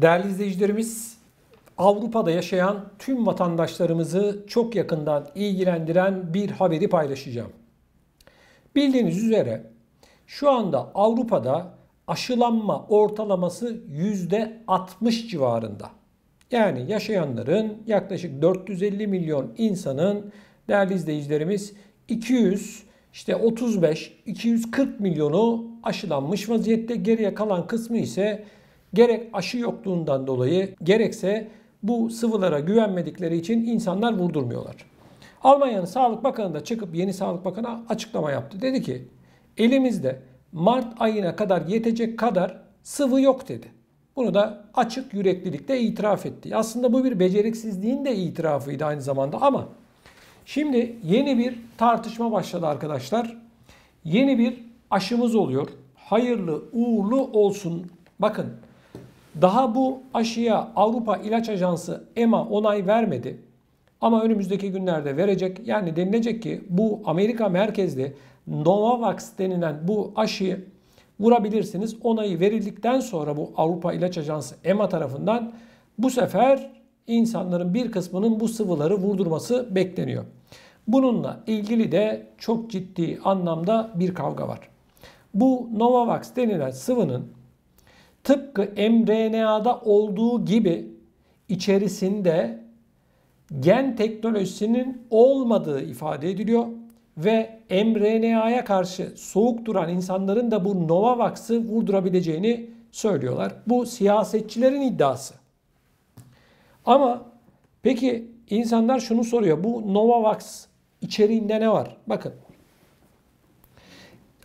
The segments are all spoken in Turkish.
Değerli izleyicilerimiz, Avrupa'da yaşayan tüm vatandaşlarımızı çok yakından ilgilendiren bir haberi paylaşacağım. Bildiğiniz üzere şu anda Avrupa'da aşılanma ortalaması %60 civarında. Yani yaşayanların yaklaşık 450 milyon insanın değerli izleyicilerimiz 235-240 milyonu aşılanmış vaziyette. Geriye kalan kısmı ise gerek aşı yokluğundan dolayı gerekse bu sıvılara güvenmedikleri için insanlar vurdurmuyorlar. Almanya'nın Sağlık Bakanı da çıkıp yeni Sağlık Bakanı açıklama yaptı. Dedi ki elimizde Mart ayına kadar yetecek kadar sıvı yok dedi. Bunu da açık yüreklilikle itiraf etti. Aslında bu bir beceriksizliğin de itirafıydı aynı zamanda ama şimdi yeni bir tartışma başladı arkadaşlar. Yeni bir aşımız oluyor. Hayırlı uğurlu olsun. Bakın daha bu aşıya Avrupa İlaç Ajansı EMA onay vermedi. Ama önümüzdeki günlerde verecek. Yani denilecek ki bu Amerika merkezli Novavax denilen bu aşıyı vurabilirsiniz. Onayı verildikten sonra bu Avrupa İlaç Ajansı EMA tarafından bu sefer insanların bir kısmının bu sıvıları vurdurması bekleniyor. Bununla ilgili de çok ciddi anlamda bir kavga var. Bu Novavax denilen sıvının tıpkı mRNA'da olduğu gibi içerisinde gen teknolojisinin olmadığı ifade ediliyor ve mRNA'ya karşı soğuk duran insanların da bu Novavax'ı vurdurabileceğini söylüyorlar. Bu siyasetçilerin iddiası. Ama peki insanlar şunu soruyor. Bu Novavax içeriğinde ne var? Bakın.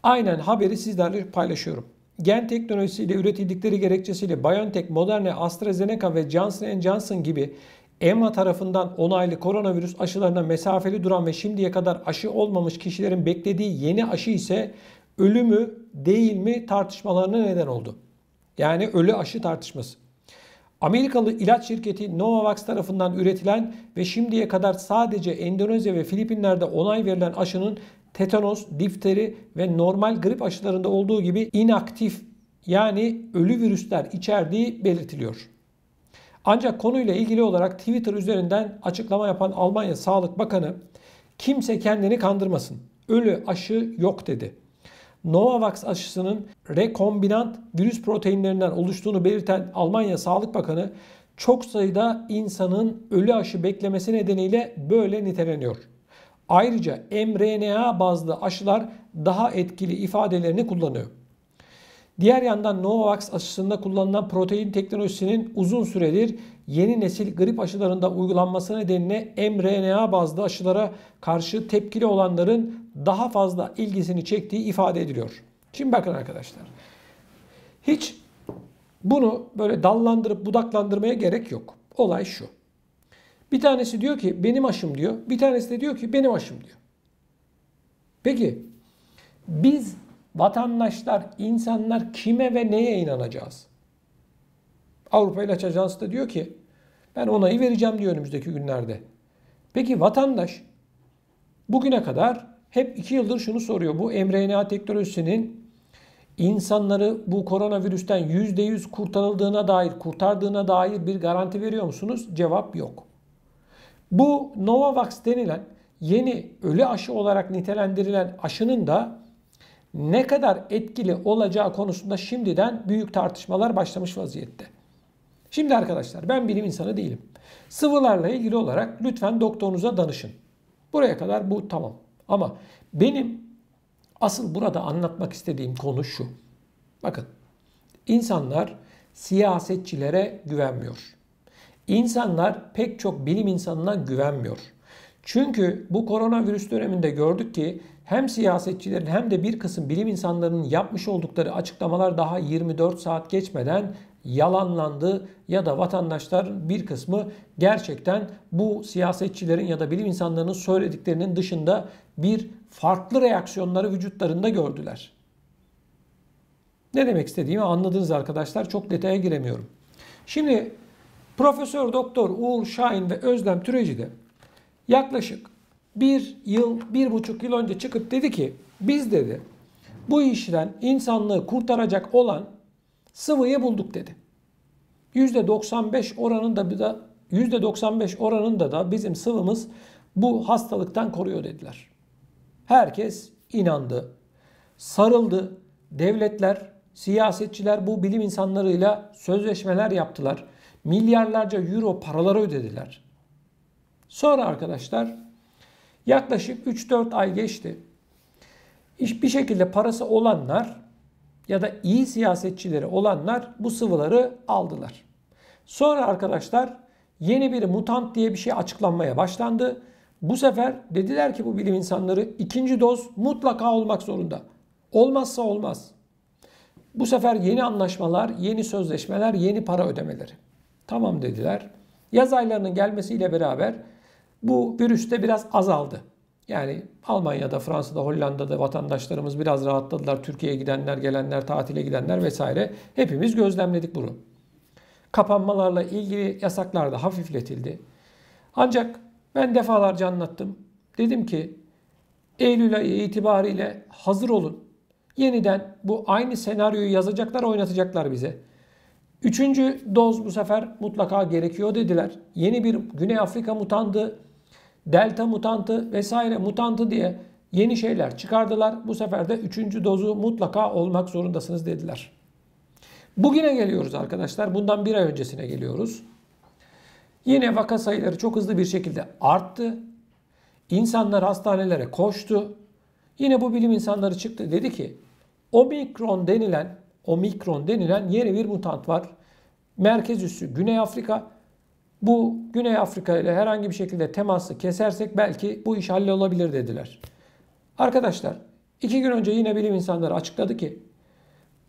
Aynen haberi sizlerle paylaşıyorum. Gen teknolojisiyle üretildikleri gerekçesiyle BioNTech, Moderna, AstraZeneca ve Johnson & Johnson gibi EMA tarafından onaylı koronavirüs aşılarına mesafeli duran ve şimdiye kadar aşı olmamış kişilerin beklediği yeni aşı ise ölü mü değil mi tartışmalarına neden oldu. Yani ölü aşı tartışması. Amerikalı ilaç şirketi Novavax tarafından üretilen ve şimdiye kadar sadece Endonezya ve Filipinler'de onay verilen aşının tetanos, difteri ve normal grip aşılarında olduğu gibi inaktif yani ölü virüsler içerdiği belirtiliyor. Ancak konuyla ilgili olarak Twitter üzerinden açıklama yapan Almanya Sağlık Bakanı kimse kendini kandırmasın. Ölü aşı yok dedi. Novavax aşısının rekombinant virüs proteinlerinden oluştuğunu belirten Almanya Sağlık Bakanı çok sayıda insanın ölü aşı beklemesi nedeniyle böyle niteleniyor. Ayrıca mRNA bazlı aşılar daha etkili ifadelerini kullanıyor. Diğer yandan Novavax aşısında kullanılan protein teknolojisinin uzun süredir yeni nesil grip aşılarında uygulanması nedeniyle mRNA bazlı aşılara karşı tepkili olanların daha fazla ilgisini çektiği ifade ediliyor. Şimdi bakın arkadaşlar. Hiç bunu böyle dallandırıp budaklandırmaya gerek yok. Olay şu. Bir tanesi diyor ki benim aşım diyor. Bir tanesi de diyor ki benim aşım diyor. Peki biz vatandaşlar, insanlar kime ve neye inanacağız? Avrupa İlaç Ajansı da diyor ki ben onayı vereceğim diyor önümüzdeki günlerde. Peki vatandaş bugüne kadar hep 2 yıldır şunu soruyor. Bu mRNA teknolojisinin insanları bu koronavirüsten %100 kurtardığına dair bir garanti veriyor musunuz? Cevap yok. Bu Novavax denilen yeni ölü aşı olarak nitelendirilen aşının da ne kadar etkili olacağı konusunda şimdiden büyük tartışmalar başlamış vaziyette. Şimdi arkadaşlar ben bilim insanı değilim. Sıvılarla ilgili olarak lütfen doktorunuza danışın. Buraya kadar bu tamam. Ama benim asıl burada anlatmak istediğim konu şu. Bakın insanlar siyasetçilere güvenmiyor. İnsanlar pek çok bilim insanına güvenmiyor. Çünkü bu koronavirüs döneminde gördük ki hem siyasetçilerin hem de bir kısım bilim insanlarının yapmış oldukları açıklamalar daha 24 saat geçmeden yalanlandı ya da vatandaşların bir kısmı gerçekten bu siyasetçilerin ya da bilim insanlarının söylediklerinin dışında bir farklı reaksiyonları vücutlarında gördüler. Ne demek istediğimi anladınız arkadaşlar. Çok detaya giremiyorum. Şimdi Profesör Doktor Uğur Şahin ve Özlem Türeci de yaklaşık 1,5 yıl önce çıkıp dedi ki biz dedi bu işten insanlığı kurtaracak olan sıvıyı bulduk dedi. %95 oranında da bizim sıvımız bu hastalıktan koruyor dediler. Herkes inandı, sarıldı. Devletler, siyasetçiler bu bilim insanlarıyla sözleşmeler yaptılar. Milyarlarca euro paraları ödediler. Sonra arkadaşlar yaklaşık 3-4 ay geçti. Bir şekilde parası olanlar ya da iyi siyasetçileri olanlar bu sıvıları aldılar. Sonra arkadaşlar yeni bir mutant diye bir şey açıklanmaya başlandı. Bu sefer dediler ki bu bilim insanları ikinci doz mutlaka olmak zorunda. Olmazsa olmaz. Bu sefer yeni anlaşmalar, yeni sözleşmeler, yeni para ödemeleri. Tamam dediler. Yaz aylarının gelmesiyle beraber bu virüs de biraz azaldı. Yani Almanya'da, Fransa'da, Hollanda'da vatandaşlarımız biraz rahatladılar. Türkiye'ye gidenler, gelenler, tatile gidenler vesaire. Hepimiz gözlemledik bunu. Kapanmalarla ilgili yasaklar da hafifletildi. Ancak ben defalarca anlattım. Dedim ki Eylül ayı itibariyle hazır olun. Yeniden bu aynı senaryoyu yazacaklar, oynatacaklar bize. Üçüncü doz bu sefer mutlaka gerekiyor dediler. Yeni bir Güney Afrika mutantı, Delta mutantı vesaire mutantı diye yeni şeyler çıkardılar. Bu sefer de üçüncü dozu mutlaka olmak zorundasınız dediler. Bugüne geliyoruz arkadaşlar. Bundan bir ay öncesine geliyoruz. Yine vaka sayıları çok hızlı bir şekilde arttı. İnsanlar hastanelere koştu. Yine bu bilim insanları çıktı. Dedi ki Omikron denilen yeni bir mutant var. Merkez üssü Güney Afrika. Bu Güney Afrika ile herhangi bir şekilde teması kesersek belki bu iş hallolabilir dediler. Arkadaşlar 2 gün önce yine bilim insanları açıkladı ki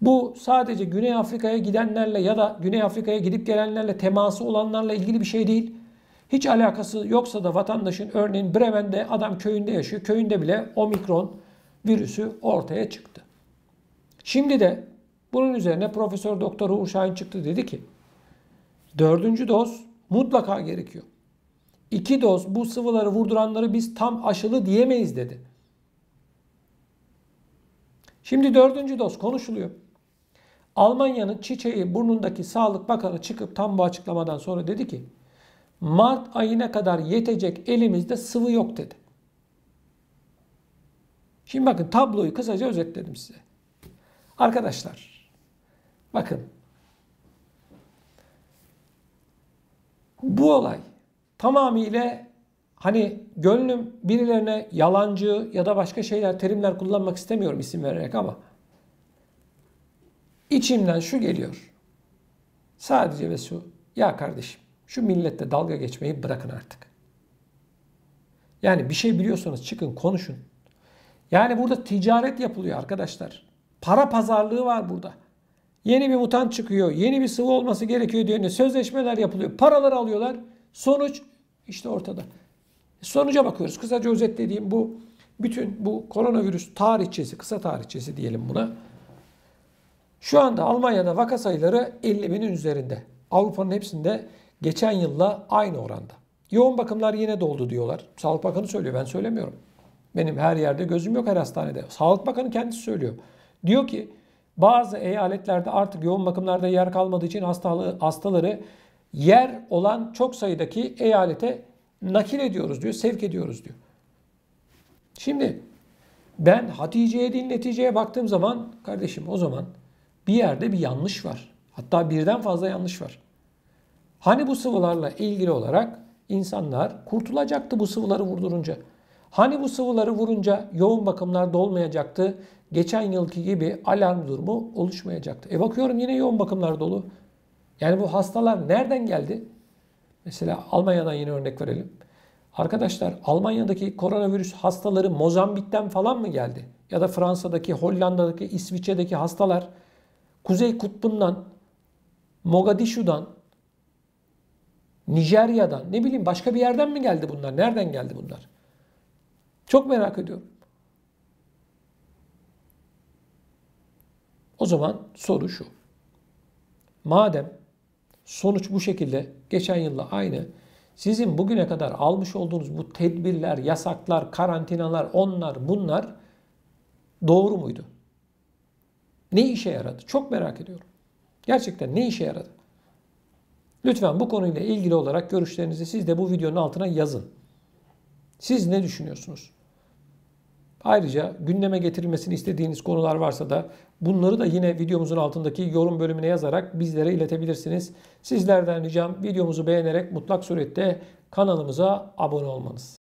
bu sadece Güney Afrika'ya gidenlerle ya da Güney Afrika'ya gidip gelenlerle teması olanlarla ilgili bir şey değil. Hiç alakası yoksa da vatandaşın örneğin Bremen'de adam köyünde yaşıyor. Köyünde bile Omikron virüsü ortaya çıktı. Şimdi de bunun üzerine Profesör Doktor Uğur Şahin çıktı dedi ki 4. doz mutlaka gerekiyor. 2 doz bu sıvıları vurduranları biz tam aşılı diyemeyiz dedi. Şimdi 4. doz konuşuluyor. Almanya'nın çiçeği burnundaki Sağlık Bakanı çıkıp tam bu açıklamadan sonra dedi ki Mart ayına kadar yetecek elimizde sıvı yok dedi. Şimdi bakın tabloyu kısaca özetledim size. Arkadaşlar bakın bu olay tamamıyla hani gönlüm birilerine yalancı ya da başka şeyler terimler kullanmak istemiyorum isim vererek ama içimden şu geliyor. Sadece ve şu ya kardeşim şu millette dalga geçmeyi bırakın artık. Yani bir şey biliyorsanız çıkın konuşun. Yani burada ticaret yapılıyor arkadaşlar. Para pazarlığı var burada. Yeni bir mutant çıkıyor. Yeni bir sıvı olması gerekiyor diye sözleşmeler yapılıyor. Paraları alıyorlar. Sonuç işte ortada. Sonuca bakıyoruz. Kısaca özetlediğim bu bütün bu koronavirüs tarihçesi, kısa tarihçesi diyelim buna. Şu anda Almanya'da vaka sayıları 50 binin üzerinde. Avrupa'nın hepsinde geçen yılla aynı oranda. Yoğun bakımlar yine doldu diyorlar. Sağlık Bakanı söylüyor, ben söylemiyorum. Benim her yerde gözüm yok, her hastanede. Sağlık Bakanı kendisi söylüyor. Diyor ki bazı eyaletlerde artık yoğun bakımlarda yer kalmadığı için hastaları yer olan çok sayıdaki eyalete nakil ediyoruz diyor, sevk ediyoruz diyor. Şimdi ben Hatice'ye neticeye baktığım zaman kardeşim o zaman bir yerde bir yanlış var. Hatta birden fazla yanlış var. Hani bu sıvılarla ilgili olarak insanlar kurtulacaktı bu sıvıları vurdurunca. Hani bu sıvıları vurunca yoğun bakımlarda olmayacaktı. Geçen yılki gibi alarm durumu oluşmayacaktı. Bakıyorum yine yoğun bakımlar dolu. Yani bu hastalar nereden geldi? Mesela Almanya'dan yine örnek verelim. Arkadaşlar Almanya'daki koronavirüs hastaları Mozambik'ten falan mı geldi? Ya da Fransa'daki, Hollanda'daki, İsviçre'deki hastalar Kuzey Kutbu'ndan, Mogadishu'dan, Nijerya'dan, ne bileyim başka bir yerden mi geldi bunlar? Nereden geldi bunlar? Çok merak ediyorum. O zaman soru şu. Madem sonuç bu şekilde geçen yılla aynı, sizin bugüne kadar almış olduğunuz bu tedbirler, yasaklar, karantinalar, onlar, bunlar doğru muydu? Ne işe yaradı? Çok merak ediyorum. Gerçekten ne işe yaradı? Lütfen bu konuyla ilgili olarak görüşlerinizi siz de bu videonun altına yazın. Siz ne düşünüyorsunuz? Ayrıca gündeme getirilmesini istediğiniz konular varsa da bunları da yine videomuzun altındaki yorum bölümüne yazarak bizlere iletebilirsiniz. Sizlerden ricam videomuzu beğenerek mutlak surette kanalımıza abone olmanız.